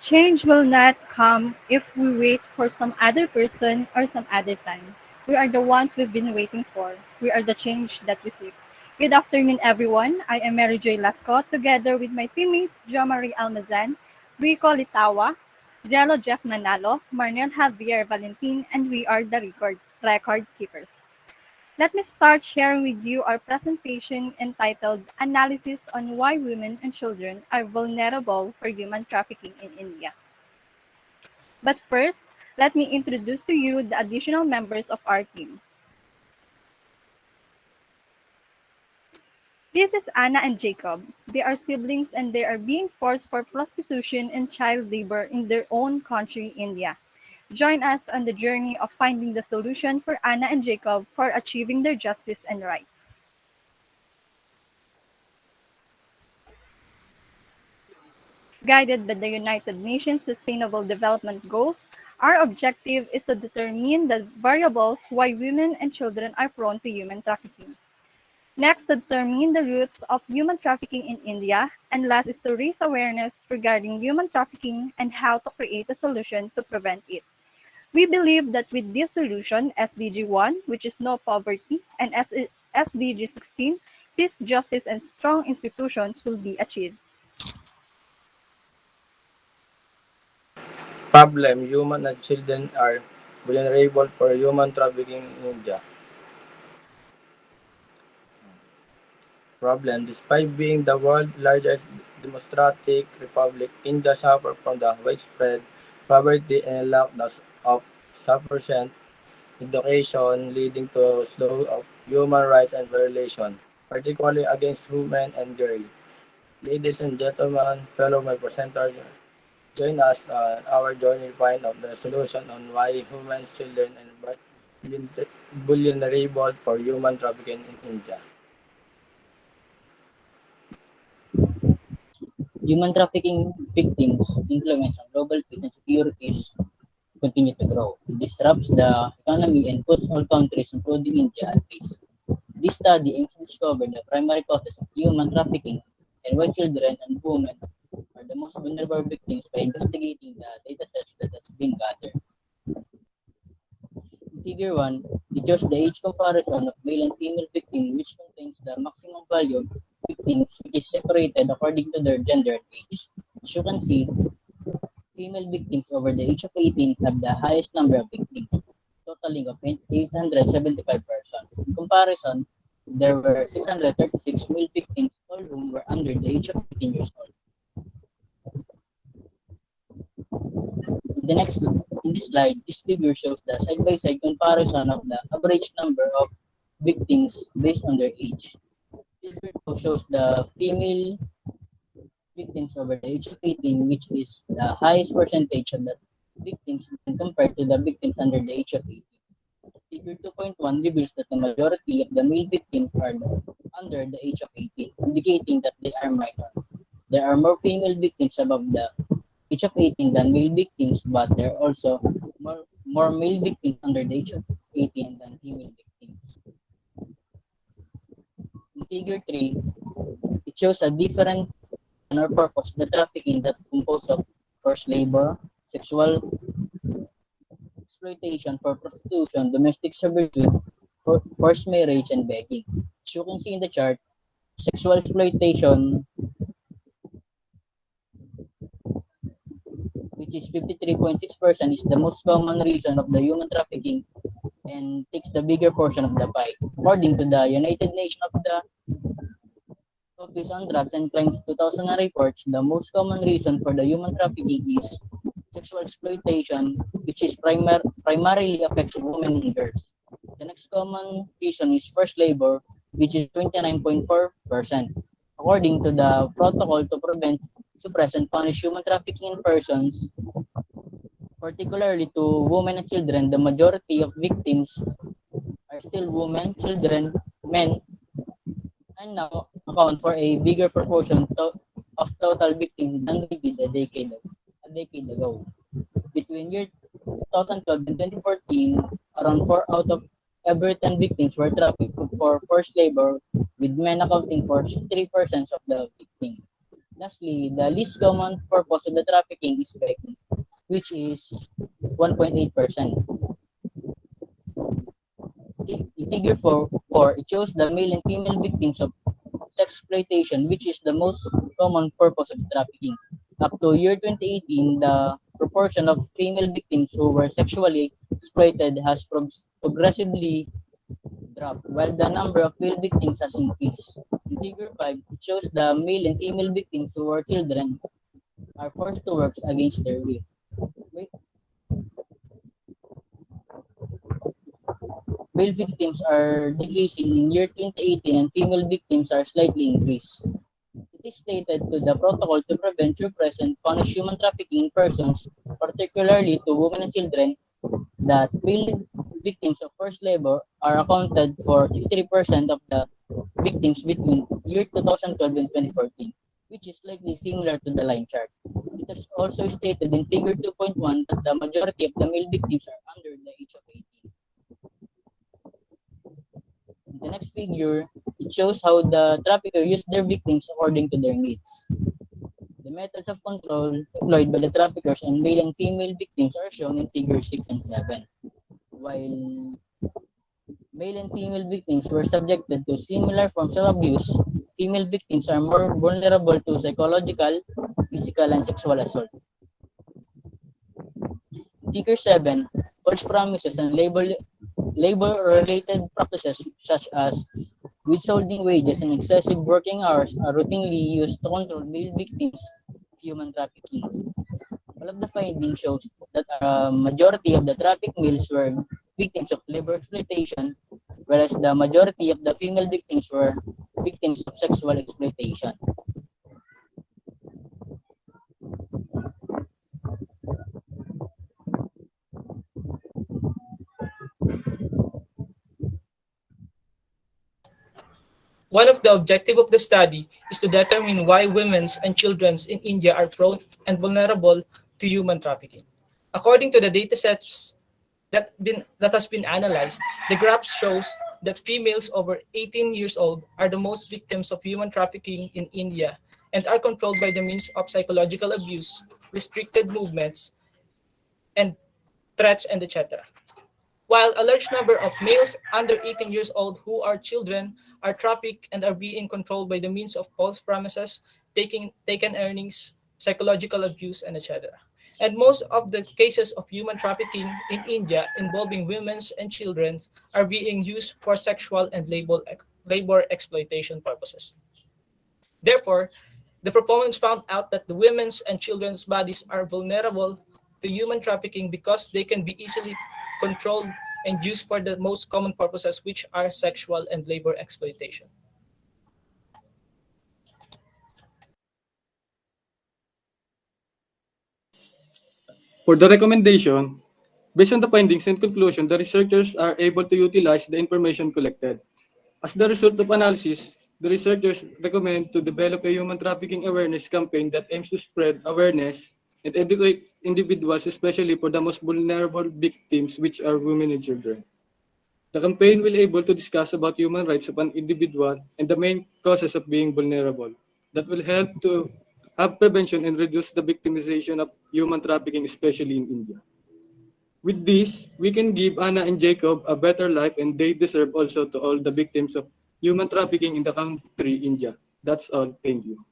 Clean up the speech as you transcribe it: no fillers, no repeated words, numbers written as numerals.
Change will not come if we wait for some other person or some other time. We are the ones we've been waiting for. We are the change that we seek. Good afternoon, everyone. I am Mary Joy Lasco, together with my teammates Jo Marie Almazan, Rico Litawa, Jello Jeff Manalo, Marnel Javier Valentin, and we are the record keepers. Let me start sharing with you our presentation entitled Analysis on Why Women and Children Are Vulnerable for Human Trafficking in India. But first, let me introduce to you the additional members of our team. This is Anna and Jacob. They are siblings and they are being forced for prostitution and child labor in their own country, India. Join us on the journey of finding the solution for Anna and Jacob for achieving their justice and rights. Guided by the United Nations Sustainable Development Goals, our objective is to determine the variables why women and children are prone to human trafficking. Next, to determine the roots of human trafficking in India, and last is to raise awareness regarding human trafficking and how to create a solution to prevent it. We believe that with this solution, SDG 1, which is no poverty, and SDG 16, peace, justice, and strong institutions will be achieved. Problem: Women and children are vulnerable for human trafficking in India. Problem: Despite being the world's largest democratic republic, India suffers from the widespread poverty and lack of sufficient education, leading to slow of human rights and violation, particularly against women and girls. Ladies and gentlemen, fellow my presenters, join us on our journey to find out the solution on why women, children, and vulnerable for human trafficking in India. Human trafficking victims' influence on global peace and security continue to grow. It disrupts the economy and puts all countries, including India, at risk. This study aims to discover the primary causes of human trafficking and why children and women are the most vulnerable victims by investigating the datasets that has been gathered. In Figure 1, it shows the age comparison of male and female victims, which contains the maximum value of victims, which is separated according to their gender and age. As you can see, female victims over the age of 18 have the highest number of victims, totaling of 875 persons. In comparison, there were 636 male victims, all whom were under the age of 18 years old. In this slide, this figure shows the side-by-side comparison of the average number of victims based on their age. Figure 2 shows the female victims over the age of 18, which is the highest percentage of the victims when compared to the victims under the age of 18. Figure 2.1 reveals that the majority of the male victims are under the age of 18, indicating that they are minor. There are more female victims above the age of 18 than male victims, but there are also more male victims under the age of 18 than female victims. In Figure 3, it shows a different or purpose the trafficking that composed of forced labor, sexual exploitation for prostitution, domestic servitude, forced marriage, and begging. As you can see in the chart, sexual exploitation, which is 53.6%, is the most common reason of the human trafficking and takes the bigger portion of the pie. According to the United Nations of the Office on Drugs and Crimes 2000 reports, the most common reason for the human trafficking is sexual exploitation, which is primarily affects women and girls. The next common reason is forced labor, which is 29.4%. According to the Protocol to Prevent, Suppress, and Punish Human Trafficking in Persons, particularly to women and children, the majority of victims are still women, children, men, and now account for a bigger proportion of total victims than we did a decade ago. Between year 2012 and 2014, around 4 out of every 10 victims were trafficked for forced labor, with men accounting for 63% of the victims. Lastly, the least common purpose of the trafficking is begging, which is 1.8%. Figure 4, it shows the male and female victims of sex exploitation, which is the most common purpose of trafficking. Up to year 2018, the proportion of female victims who were sexually exploited has progressively dropped, while the number of male victims has increased. In figure 5, it shows the male and female victims who are children are forced to work against their will. Wait, male victims are decreasing in year 2018 and female victims are slightly increased. It is stated to the protocol to prevent, suppress, and punish human trafficking in persons, particularly to women and children, that male victims of forced labor are accounted for 63% of the victims between year 2012 and 2014, which is likely similar to the line chart. It is also stated in figure 2.1 that the majority of the male victims are under the age of 18. In the next figure, it shows how the trafficker used their victims according to their needs. The methods of control employed by the traffickers and male and female victims are shown in figure 6 and 7. While male and female victims were subjected to similar forms of abuse, female victims are more vulnerable to psychological, physical, and sexual assault. Figure 7, false promises and labor-related practices such as withholding wages and excessive working hours are routinely used to control male victims of human trafficking. All of the findings shows that a majority of the trafficked males were victims of labor exploitation, whereas the majority of the female victims were victims of sexual exploitation. One of the objectives of the study is to determine why women and children in India are prone and vulnerable to human trafficking. According to the datasets that has been analyzed, the graph shows that females over 18 years old are the most victims of human trafficking in India and are controlled by the means of psychological abuse, restricted movements, and threats, and etc. While a large number of males under 18 years old who are children are trafficked and are being controlled by the means of false promises, taken earnings, psychological abuse, and etc. And most of the cases of human trafficking in India involving women and children are being used for sexual and labor exploitation purposes. Therefore, the proponents found out that the women's and children's bodies are vulnerable to human trafficking because they can be easily controlled and used for the most common purposes, which are sexual and labor exploitation. For the recommendation, based on the findings and conclusion, the researchers are able to utilize the information collected. As the result of analysis, the researchers recommend to develop a human trafficking awareness campaign that aims to spread awareness and educate individuals, especially for the most vulnerable victims, which are women and children. The campaign will able to discuss about human rights of an individual and the main causes of being vulnerable. That will help to have prevention and reduce the victimization of human trafficking, especially in India. With this, we can give Anna and Jacob a better life and they deserve also to all the victims of human trafficking in the country, India. That's all. Thank you.